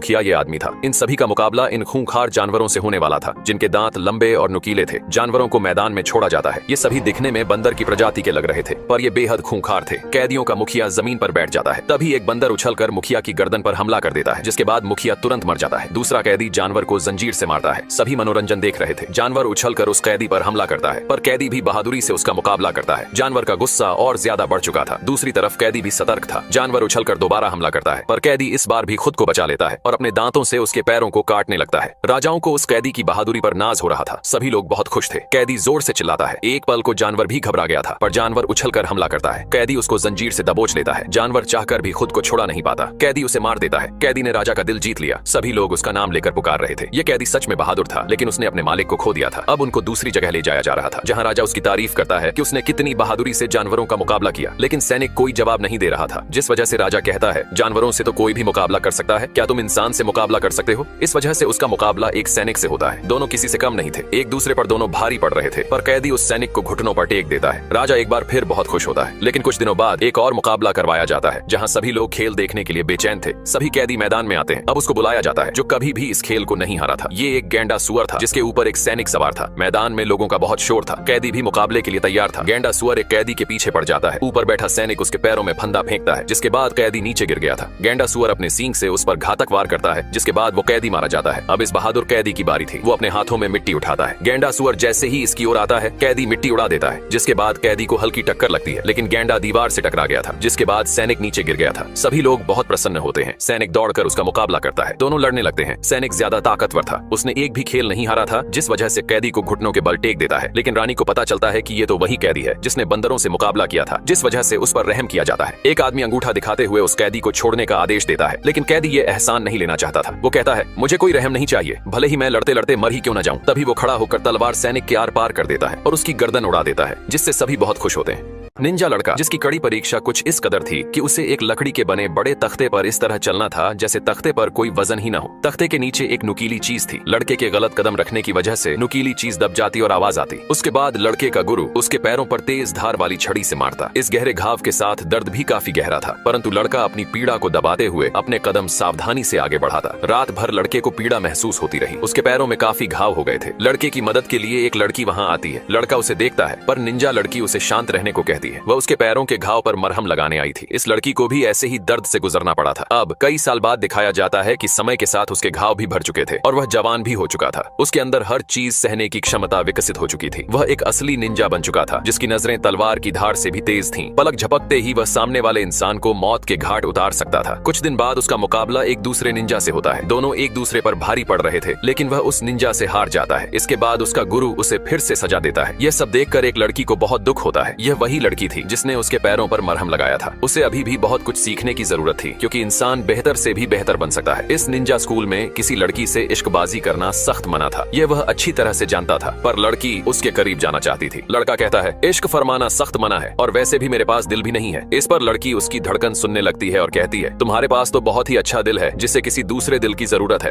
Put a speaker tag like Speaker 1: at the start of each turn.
Speaker 1: मुखिया ये आदमी था। इन सभी का मुकाबला इन खूंखार जानवरों से होने वाला था जिनके दांत लंबे और नुकीले थे। जानवरों को मैदान में छोड़ा जाता है। ये सभी दिखने में बंदर की प्रजाति के लग रहे थे, पर ये बेहद खूंखार थे। कैदियों का मुखिया जमीन पर बैठ जाता है, तभी एक बंदर उछलकर मुखिया की गर्दन पर हमला कर देता है, जिसके बाद मुखिया तुरंत मर जाता है। दूसरा कैदी जानवर को जंजीर से मारता है। सभी मनोरंजन देख रहे थे। जानवर उछलकर उस कैदी पर हमला करता है, पर कैदी भी बहादुरी से उसका मुकाबला करता है। जानवर का गुस्सा और ज्यादा बढ़ चुका था। दूसरी तरफ कैदी भी सतर्क था। जानवर उछलकर दोबारा हमला करता है, पर कैदी इस बार भी खुद को बचा लेता है और अपने दांतों से उसके पैरों को काटने लगता है। राजाओं को उस कैदी की बहादुरी पर नाज हो रहा था। सभी लोग बहुत खुश थे। कैदी जोर से चिल्लाता है। एक पल को जानवर भी घबरा गया था, पर जानवर उछलकर हमला करता है। कैदी उसको जंजीर से दबोच लेता है। जानवर चाहकर भी खुद को छोड़ा नहीं पाता। कैदी उसे मार देता है। कैदी ने राजा का दिल जीत लिया। सभी लोग उसका नाम लेकर पुकार रहे थे। ये कैदी सच में बहादुर था, लेकिन उसने अपने मालिक को खो दिया था। अब उनको दूसरी जगह ले जाया जा रहा था, जहाँ राजा उसकी तारीफ करता है कि उसने कितनी बहादुरी से जानवरों का मुकाबला किया। लेकिन सैनिक कोई जवाब नहीं दे रहा था, जिस वजह से राजा कहता है, जानवरों से तो कोई भी मुकाबला कर सकता है, क्या तुम इंसान से मुकाबला कर सकते हो? इस वजह से उसका मुकाबला एक सैनिक से होता है। दोनों किसी से कम नहीं थे। एक दूसरे पर दोनों भारी पड़ रहे थे, पर कैदी उस सैनिक को घुटनों पर टेक देता है। राजा एक बार फिर बहुत खुश होता है। लेकिन कुछ दिनों बाद एक और मुकाबला करवाया जाता है, जहाँ सभी लोग खेल देखने के लिए बेचैन थे। सभी कैदी मैदान में आते हैं। अब उसको बुलाया जाता है, जो कभी भी इस खेल को नहीं हारा था। ये एक गैंडा सुअर था, जिसके ऊपर एक सैनिक सवार था। मैदान में लोगों का बहुत शोर था। कैदी भी मुकाबले के लिए तैयार था। गैंडा सुअर एक कैदी के पीछे पड़ जाता है। ऊपर बैठा सैनिक उसके पैरों में फंदा फेंकता है, जिसके बाद कैदी नीचे गिर गया था। गैंडा सुअर अपने सींग से उस पर घातक वार करता है, जिसके बाद वो कैदी मारा जाता है। अब इस बहादुर कैदी की बारी थी। वो अपने हाथों में मिट्टी उठाता है। गैंडा सुअर जैसे ही इसकी ओर आता है, कैदी मिट्टी उड़ा देता है, जिसके बाद कैदी को हल्की टक्कर लगती है। लेकिन गैंडा दीवार से टकरा गया था, जिसके बाद सैनिक नीचे गिर गया था। सभी लोग बहुत प्रसन्न होते हैं। सैनिक दौड़कर उसका मुकाबला करता है। दोनों लड़ने लगते हैं। सैनिक ज्यादा ताकतवर था। उसने एक भी खेल नहीं हारा था, जिस वजह से कैदी को घुटनों के बल टेक देता है। लेकिन रानी को पता चलता है कि ये तो वही कैदी है जिसने बंदरों से मुकाबला किया था, जिस वजह से उस पर रहम किया जाता है। एक आदमी अंगूठा दिखाते हुए उस कैदी को छोड़ने का आदेश देता है, लेकिन कैदी ये एहसान नहीं लेना चाहता था। वो कहता है, मुझे कोई रहम नहीं चाहिए, भले ही मैं लड़ते लड़ते मर ही क्यों न जाऊं। तभी वो खड़ा होकर तलवार सैनिक के आर पार कर देता है और उसकी गर्दन उड़ा देता है, जिससे सभी बहुत खुश होते हैं। निंजा लड़का, जिसकी कड़ी परीक्षा कुछ इस कदर थी कि उसे एक लकड़ी के बने बड़े तख्ते पर इस तरह चलना था जैसे तख्ते पर कोई वजन ही न हो। तख्ते के नीचे एक नुकीली चीज थी। लड़के के गलत कदम रखने की वजह से नुकीली चीज दब जाती और आवाज आती। उसके बाद लड़के का गुरु उसके पैरों पर तेज धार वाली छड़ी से मारता। इस गहरे घाव के साथ दर्द भी काफी गहरा था, परंतु लड़का अपनी पीड़ा को दबाते हुए अपने कदम सावधानी से आगे बढ़ाता। रात भर लड़के को पीड़ा महसूस होती रही। उसके पैरों में काफी घाव हो गए थे। लड़के की मदद के लिए एक लड़की वहाँ आती है। लड़का उसे देखता है, पर निंजा लड़की उसे शांत रहने को कहती है। वह उसके पैरों के घाव पर मरहम लगाने आई थी। इस लड़की को भी ऐसे ही दर्द से गुजरना पड़ा था। अब कई साल बाद दिखाया जाता है कि समय के साथ उसके घाव भी भर चुके थे और वह जवान भी हो चुका था। उसके अंदर हर चीज सहने की क्षमता विकसित हो चुकी थी। वह एक असली निंजा बन चुका था, जिसकी नजरें तलवार की धार से भी तेज थीं। पलक झपकते ही वह सामने वाले इंसान को मौत के घाट उतार सकता था। कुछ दिन बाद उसका मुकाबला एक दूसरे निंजा से होता है। दोनों एक दूसरे पर भारी पड़ रहे थे, लेकिन वह उस निंजा से हार जाता है। इसके बाद उसका गुरु उसे फिर से सजा देता है। यह सब देखकर एक लड़की को बहुत दुख होता है। यह वही लड़की थी जिसने उसके पैरों पर मरहम लगाया था। उसे अभी भी बहुत कुछ सीखने की जरूरत थी, क्योंकि इंसान बेहतर से भी बेहतर बन सकता है। इस निंजा स्कूल में किसी लड़की से इश्कबाजी करना सख्त मना था। यह वह अच्छी तरह से जानता था, पर लड़की उसके करीब जाना चाहती थी। लड़का कहता है, इश्क फरमाना सख्त मना है और वैसे भी मेरे पास दिल भी नहीं है। इस पर लड़की उसकी धड़कन सुनने लगती है और कहती है, तुम्हारे पास तो बहुत ही अच्छा दिल है, जिसे किसी दूसरे दिल की जरूरत है।